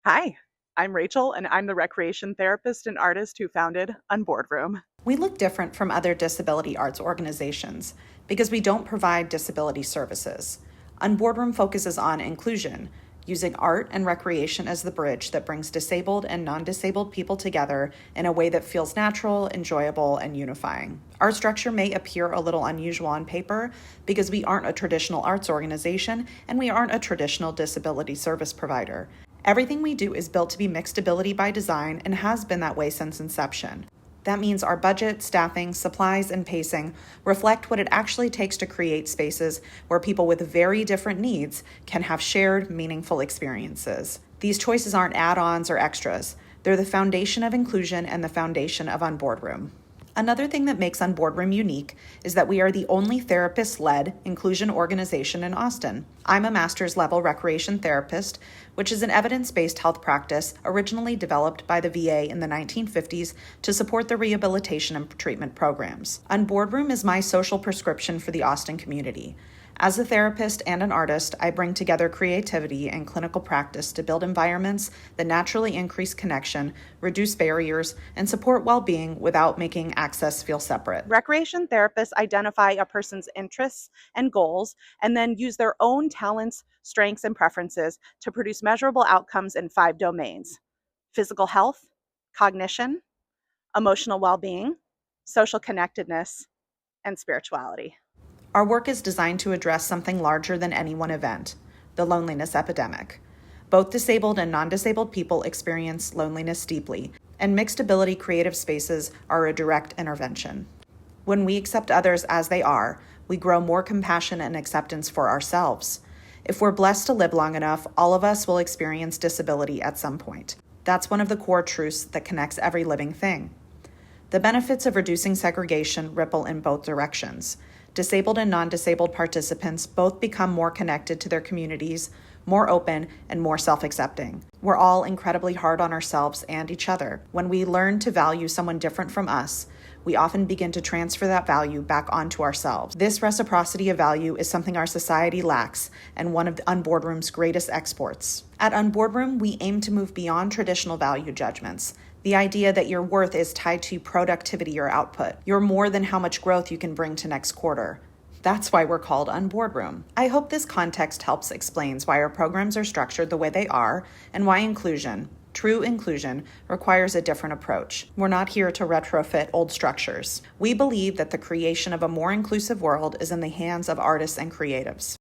Hi, I'm Rachel, and I'm the recreation therapist and artist who founded Unboredroom. We look different from other disability arts organizations because we don't provide disability services. Unboardroom focuses on inclusion, using art and recreation as the bridge that brings disabled and non disabled people together in a way that feels natural, enjoyable, and unifying. Our structure may appear a little unusual on paper because we aren't a traditional arts organization and we aren't a traditional disability service provider. Everything we do is built to be mixed ability by design and has been that way since inception. That means our budget, staffing, supplies, and pacing reflect what it actually takes to create spaces where people with very different needs can have shared, meaningful experiences. These choices aren't add ons or extras, they're the foundation of inclusion and the foundation of Unboardroom. Another thing that makes Unboardroom unique is that we are the only therapist-led inclusion organization in Austin. I'm a master's level recreation therapist, which is an evidence-based health practice originally developed by the VA in the 1950s to support the rehabilitation and treatment programs. Unboardroom is my social prescription for the Austin community. As a therapist and an artist, I bring together creativity and clinical practice to build environments that naturally increase connection, reduce barriers, and support well-being without making access feel separate. Recreation therapists identify a person's interests and goals and then use their own talents, strengths, and preferences to produce measurable outcomes in 5 domains: physical health, cognition, emotional well being, social connectedness, and spirituality. Our work is designed to address something larger than any one event: the loneliness epidemic. Both disabled and non disabled people experience loneliness deeply, and mixed ability creative spaces are a direct intervention. When we accept others as they are, we grow more compassion and acceptance for ourselves. If we're blessed to live long enough, all of us will experience disability at some point. That's one of the core truths that connects every living thing. The benefits of reducing segregation ripple in both directions. Disabled and non-disabled participants both become more connected to their communities, more open, and more self-accepting. We're all incredibly hard on ourselves and each other. When we learn to value someone different from us, we often begin to transfer that value back onto ourselves. This reciprocity of value is something our society lacks and one of the Unboardroom's greatest exports. At Unboardroom, we aim to move beyond traditional value judgments. The idea that your worth is tied to productivity or output. You're more than how much growth you can bring to next quarter. That's why we're called Unboardroom. I hope this context helps explains why our programs are structured the way they are and why inclusion, true inclusion, requires a different approach. We're not here to retrofit old structures. We believe that the creation of a more inclusive world is in the hands of artists and creatives.